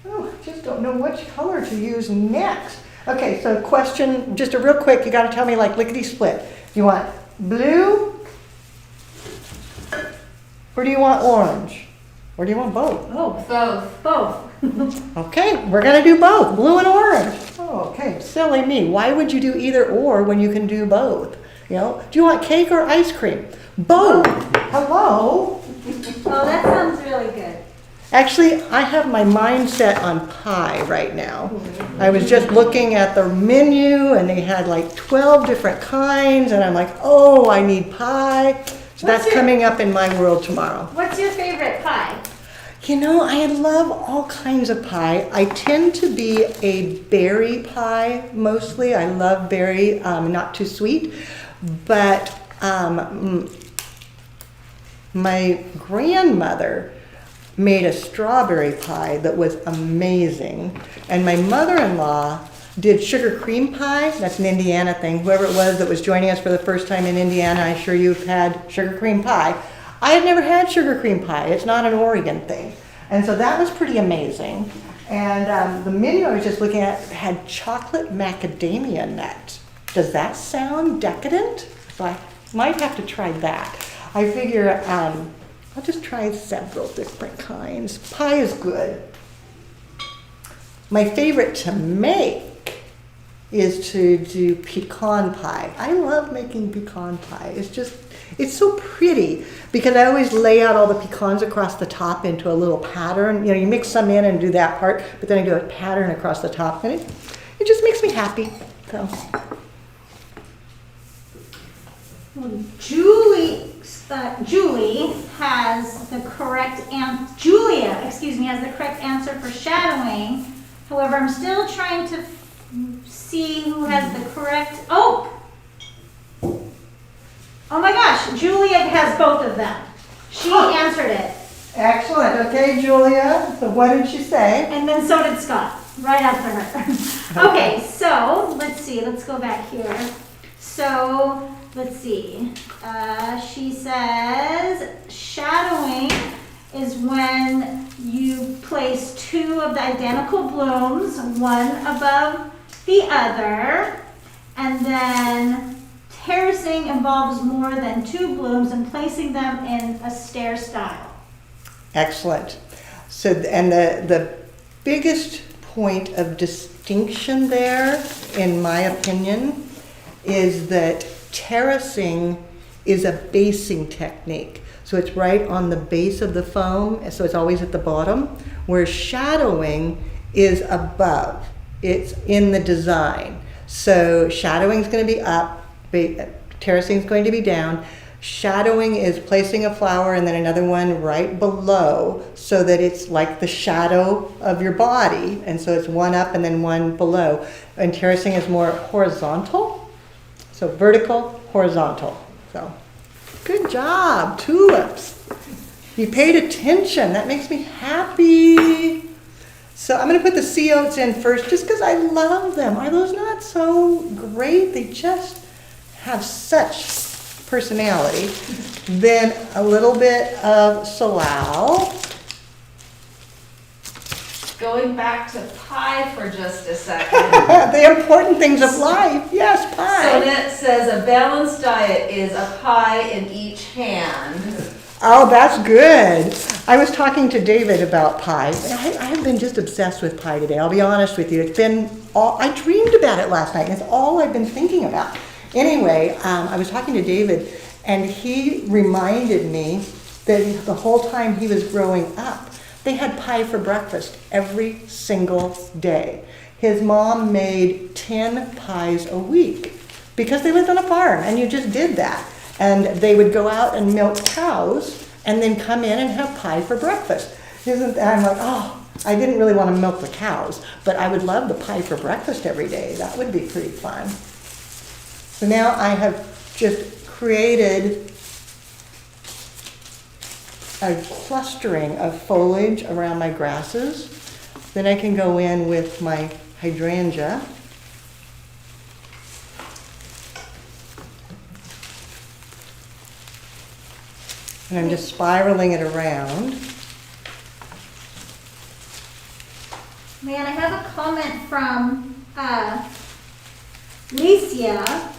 Speaker 1: Oh, I just don't know which color to use next. Okay, so question, just a real quick, you gotta tell me like lickety split. You want blue? Or do you want orange? Or do you want both?
Speaker 2: Both.
Speaker 1: Okay, we're gonna do both, blue and orange. Oh, okay, silly me. Why would you do either or when you can do both? You know, do you want cake or ice cream? Both. Hello?
Speaker 2: Oh, that sounds really good.
Speaker 1: Actually, I have my mind set on pie right now. I was just looking at the menu and they had like 12 different kinds and I'm like, oh, I need pie. So that's coming up in my world tomorrow.
Speaker 2: What's your favorite pie?
Speaker 1: You know, I love all kinds of pie. I tend to be a berry pie mostly. I love berry, not too sweet. But my grandmother made a strawberry pie that was amazing. And my mother-in-law did sugar cream pie. That's an Indiana thing. Whoever it was that was joining us for the first time in Indiana, I'm sure you've had sugar cream pie. I had never had sugar cream pie. It's not an Oregon thing. And so that was pretty amazing. And the menu I was just looking at had chocolate macadamia nut. Does that sound decadent? So I might have to try that. I figure I'll just try several different kinds. Pie is good. My favorite to make is to do pecan pie. I love making pecan pie. It's so pretty because I always lay out all the pecans across the top into a little pattern. You know, you mix some in and do that part, but then I do a pattern across the top and it just makes me happy. So.
Speaker 2: Julie has the correct Julia, has the correct answer for shadowing. However, I'm still trying to see who has the correct. Oh my gosh, Julia has both of them. She answered it.
Speaker 1: Excellent. Okay, Julia. So what did she say?
Speaker 2: And then so did Scott, right after her. Okay, so let's see. Let's go back here. So let's see. She says shadowing is when you place two of the identical blooms, one above the other, and then terracing involves more than two blooms and placing them in a stair style.
Speaker 1: Excellent. So, and the biggest point of distinction there, in my opinion, is that terracing is a basing technique. So it's right on the base of the foam, so it's always at the bottom, where shadowing is above. It's in the design. So shadowing is going to be up, terracing is going to be down. Shadowing is placing a flower and then another one right below so that it's like the shadow of your body. And so it's one up and then one below. And terracing is more horizontal. So vertical, horizontal. So good job, tulips. You paid attention. That makes me happy. So I'm going to put the sea oats in first just because I love them. Are those not so great? They just have such personality. Then a little bit of Floral.
Speaker 4: Going back to pie for just a second.
Speaker 1: The important things of life. Yes, pie.
Speaker 4: So Sonette says a balanced diet is a pie in each hand.
Speaker 1: Oh, that's good. I was talking to David about pie. I have been just obsessed with pie today. I'll be honest with you. It's been I dreamed about it last night, and it's all I've been thinking about. Anyway, I was talking to David, and he reminded me that the whole time he was growing up, they had pie for breakfast every single day. His mom made 10 pies a week because they lived on a farm, and you just did that. And they would go out and milk cows and then come in and have pie for breakfast. And I'm like, oh, I didn't really want to milk the cows, but I would love the pie for breakfast every day. That would be pretty fun. So now I have just created a clustering of foliage around my grasses. Then I can go in with my hydrangea. And I'm just spiraling it around.
Speaker 2: Man, I have a comment from Licia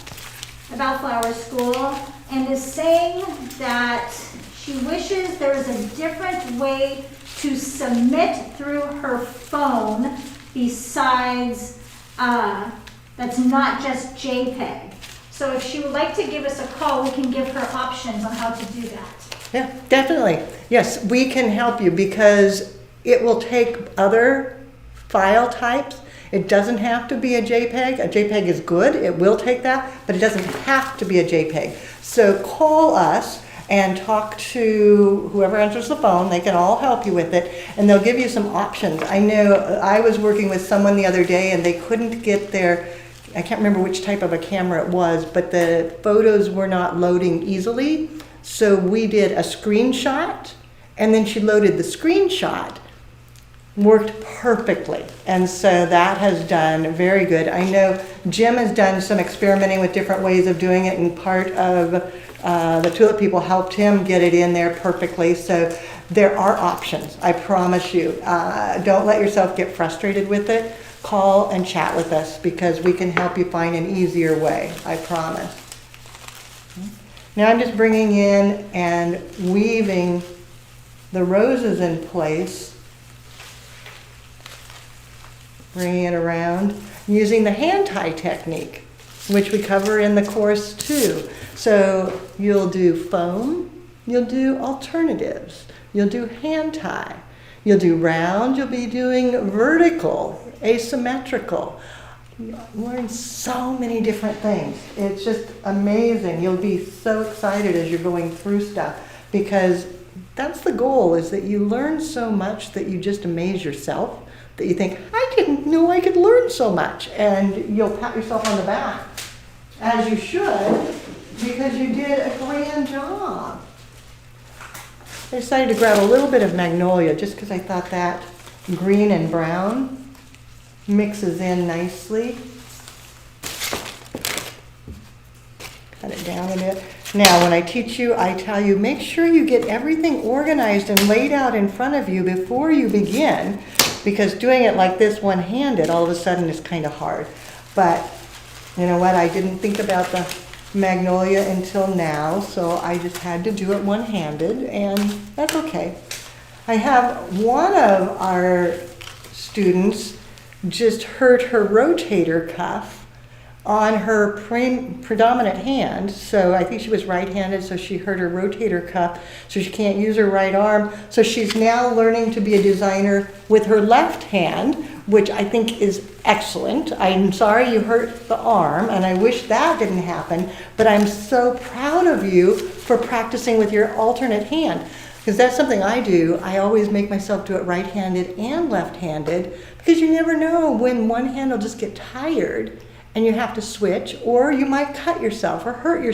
Speaker 2: about Flower School and is saying that she wishes there was a different way to submit through her phone besides, that's not just JPEG. So if she would like to give us a call, we can give her options on how to do that.
Speaker 1: Yeah, definitely. Yes, we can help you because It will take other file types. It doesn't have to be a JPEG. A JPEG is good, it will take that, but it doesn't have to be a JPEG. So call us and talk to whoever answers the phone. They can all help you with it, and they'll give you some options. I know I was working with someone the other day and they couldn't get their, I can't remember which type of a camera it was, but the photos were not loading easily. So we did a screenshot, and then she loaded the screenshot. Worked perfectly, and so that has done very good. I know Jim has done some experimenting with different ways of doing it, and part of the Tulip People helped him get it in there perfectly. So there are options, I promise you. Don't let yourself get frustrated with it. Call and chat with us because we can help you find an easier way, I promise. Now I'm just bringing in and weaving the roses in place. Bringing it around using the hand tie technique, which we cover in the course too. So you'll do foam, you'll do alternatives, you'll do hand tie, you'll do round, you'll be doing vertical, asymmetrical. You'll learn so many different things. It's just amazing. You'll be so excited as you're going through stuff because that's the goal, is that you learn so much that you just amaze yourself. That you think, I didn't know I could learn so much. And you'll pat yourself on the back, as you should, because you did a grand job. I decided to grab a little bit of magnolia just because I thought that green and brown mixes in nicely. Cut it down a bit. Now, when I teach you, I tell you, make sure you get everything organized and laid out in front of you before you begin. Because doing it like this one-handed all of a sudden is kind of hard. But you know what, I didn't think about the magnolia until now, so I just had to do it one-handed, and that's okay. I have one of our students just hurt her rotator cuff on her predominant hand. So I think she was right-handed, so she hurt her rotator cuff, so she can't use her right arm. So she's now learning to be a designer with her left hand, which I think is excellent. I'm sorry you hurt the arm, and I wish that didn't happen, but I'm so proud of you for practicing with your alternate hand, because that's something I do. I always make myself do it right-handed and left-handed, because you never know when one hand will just get tired and you have to switch, or you might cut yourself or hurt your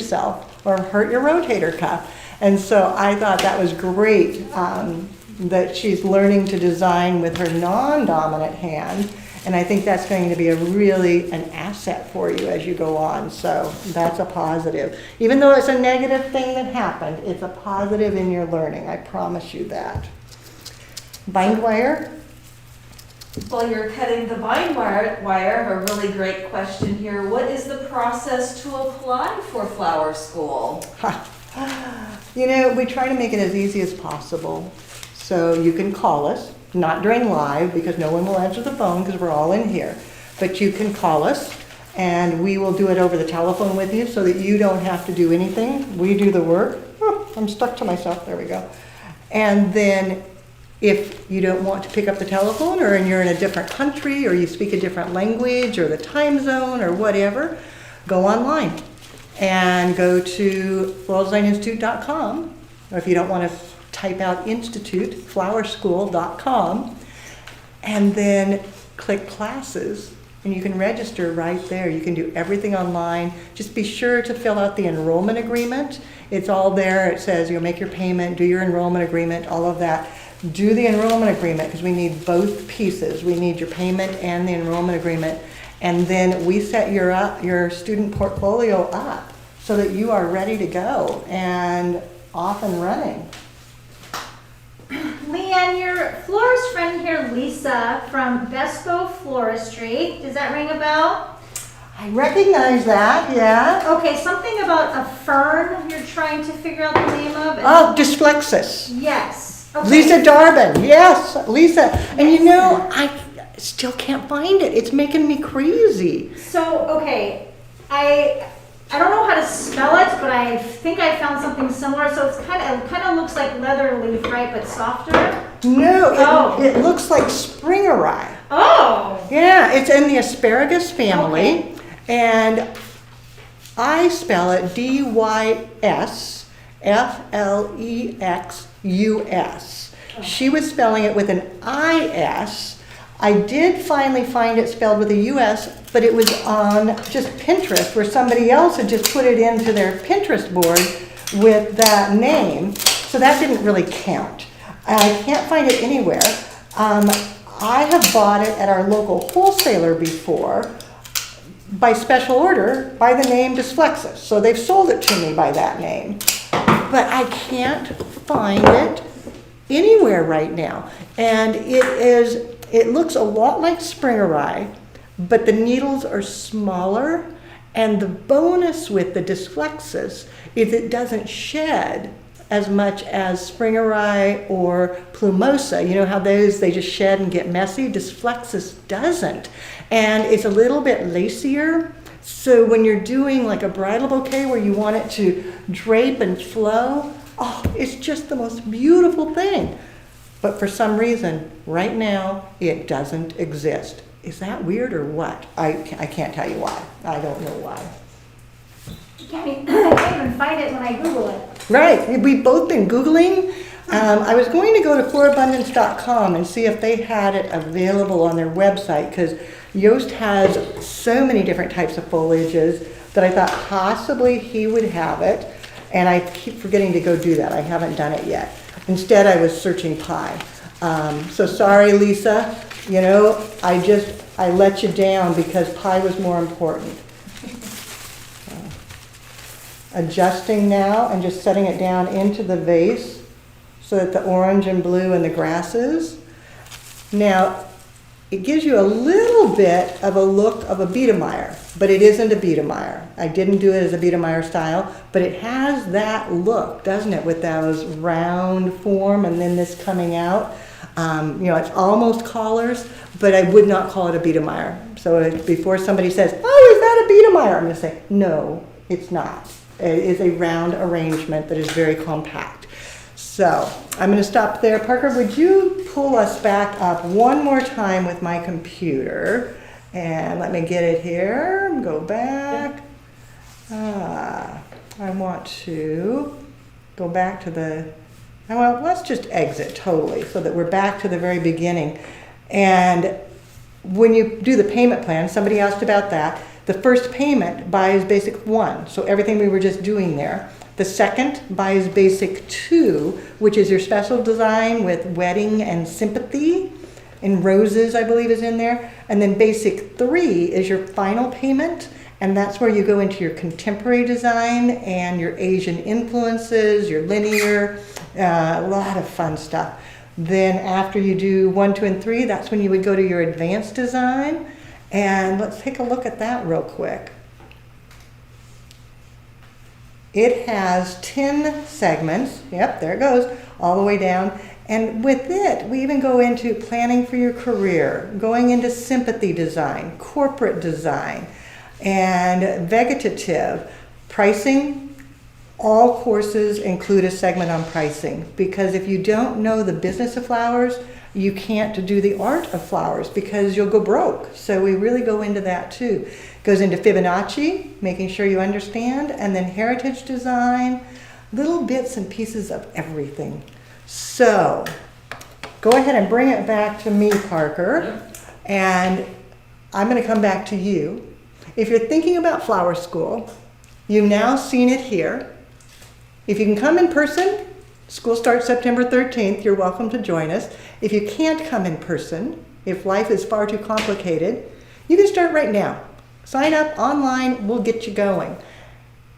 Speaker 1: rotator cuff. And so I thought that was great that she's learning to design with her non-dominant hand, and I think that's going to be an asset for you as you go on. So that's a positive. Even though it's a negative thing that happened, it's a positive in your learning, I promise you that. Bind wire.
Speaker 4: While you're cutting the bind wire, a really great question here. What is the process to apply for Flower School?
Speaker 1: You know, we try to make it as easy as possible. So you can call us, not during live because no one will answer the phone because we're all in here. But you can call us and we will do it over the telephone with you so that you don't have to do anything. We do the work. Oh, I'm stuck to myself. There we go. And then if you don't want to pick up the telephone, or you're in a different country, or you speak a different language, or the time zone, or whatever, go online and go to floraldesigninstitute.com, or if you don't want to type out institute, flowerschool.com, and then click classes, and you can register right there. You can do everything online. Just be sure to fill out the enrollment agreement. It's all there. It says you'll make your payment, do your enrollment agreement, all of that. Do the enrollment agreement because we need both pieces. We need your payment and the enrollment agreement. And then we set your student portfolio up so that you are ready to go and off and running.
Speaker 2: Leanne, your florist friend here, Lisa, from Bespo Floristry, does that ring a bell?
Speaker 1: I recognize that, yeah.
Speaker 2: Okay, something about a fern you're trying to figure out the name of?
Speaker 1: Oh, Dysflexus.
Speaker 2: Yes. Okay.
Speaker 1: Lisa Darbin, yes, Lisa. And you know, I still can't find it. It's making me crazy.
Speaker 2: So, okay, I don't know how to spell it, but I think I found something similar. So it kind of looks like leather leaf, right, but softer.
Speaker 1: No,
Speaker 2: Oh.
Speaker 1: it looks like springeri.
Speaker 2: Oh.
Speaker 1: Yeah, it's in the asparagus family, and I spell it Dysflexus. She was spelling it with an IS. I did finally find it spelled with a US, but it was on just Pinterest, where somebody else had just put it into their Pinterest board with that name, so that didn't really count. I can't find it anywhere. I have bought it at our local wholesaler before by special order by the name Dysflexus. So they've sold it to me by that name. But I can't find it anywhere right now. And it looks a lot like springeri, but the needles are smaller. And the bonus with the Dysflexus is it doesn't shed as much as springeri or plumosa. You know how those, they just shed and get messy? Dysflexus doesn't. And it's a little bit lacier. So when you're doing like a bridal bouquet where you want it to drape and flow, oh, it's just the most beautiful thing. But for some reason, right now, it doesn't exist. Is that weird or what? I can't tell you why. I don't know why.
Speaker 2: I can't even find it when I Google it.
Speaker 1: Right, we've both been Googling. I was going to go to florabundance.com and see if they had it available on their website, because Yost has so many different types of foliages that I thought possibly he would have it, and I keep forgetting to go do that. I haven't done it yet. Instead, I was searching pie. So sorry, Lisa, you know, I let you down because pie was more important. Adjusting now and just setting it down into the vase so that the orange and blue and the grasses. Now, it gives you a little bit of a look of a Biedermeier, but it isn't a Biedermeier. I didn't do it as a Biedermeier style, but it has that look, doesn't it, with those round form and then this coming out. You know, it's almost collars, but I would not call it a Biedermeier. So before somebody says, oh, is that a Biedermeier? I'm going to say, no, it's not. It is a round arrangement that is very compact. So I'm going to stop there. Parker, would you pull us back up one more time with my computer? And let me get it here. Go back. I want to go back to let's just exit totally so that we're back to the very beginning. And when you do the payment plan, somebody asked about that. The first payment buys basic 1, so everything we were just doing there. The second buys basic 2, which is your special design with wedding and sympathy, and roses, I believe, is in there. And then basic 3 is your final payment, and that's where you go into your contemporary design and your Asian influences, your linear, a lot of fun stuff. Then after you do 1, 2, and 3, that's when you would go to your advanced design. And let's take a look at that real quick. It has 10 segments. Yep, there it goes, all the way down. And with it, we even go into planning for your career, going into sympathy design, corporate design, and vegetative. Pricing, all courses include a segment on pricing, because if you don't know the business of flowers, you can't do the art of flowers because you'll go broke. So we really go into that too. Goes into Fibonacci, making sure you understand, and then heritage design, little bits and pieces of everything. So go ahead and bring it back to me, Parker, and I'm going to come back to you. If you're thinking about flower school, you've now seen it here. If you can come in person, school starts September 13th. You're welcome to join us. If you can't come in person, if life is far too complicated, you can start right now. Sign up online, we'll get you going.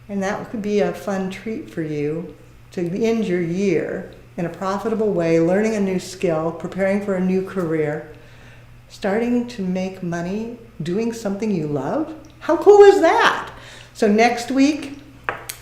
Speaker 1: And that could be a fun treat for you to end your year in a profitable way, learning a new skill, preparing for a new career, starting to make money doing something you love. How cool is that? So next week,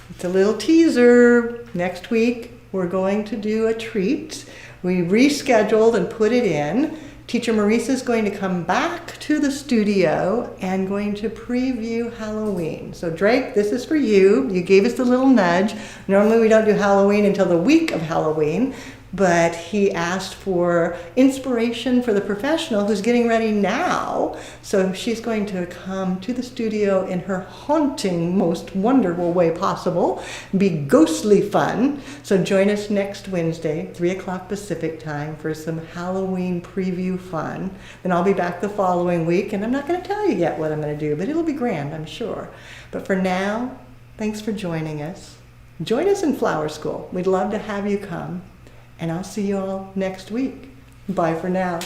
Speaker 1: it's a little teaser. Next week, we're going to do a treat. We rescheduled and put it in. Teacher Marisa is going to come back to the studio and going to preview Halloween. So Drake, this is for you. You gave us the little nudge. Normally we don't do Halloween until the week of Halloween, but he asked for inspiration for the professional who's getting ready now. So she's going to come to the studio in her haunting, most wonderful way possible, be ghostly fun. So join us next Wednesday, 3 o'clock Pacific time, for some Halloween preview fun. Then I'll be back the following week, and I'm not going to tell you yet what I'm going to do, but it'll be grand, I'm sure. But for now, thanks for joining us. Join us in Flower School. We'd love to have you come. And I'll see you all next week. Bye for now.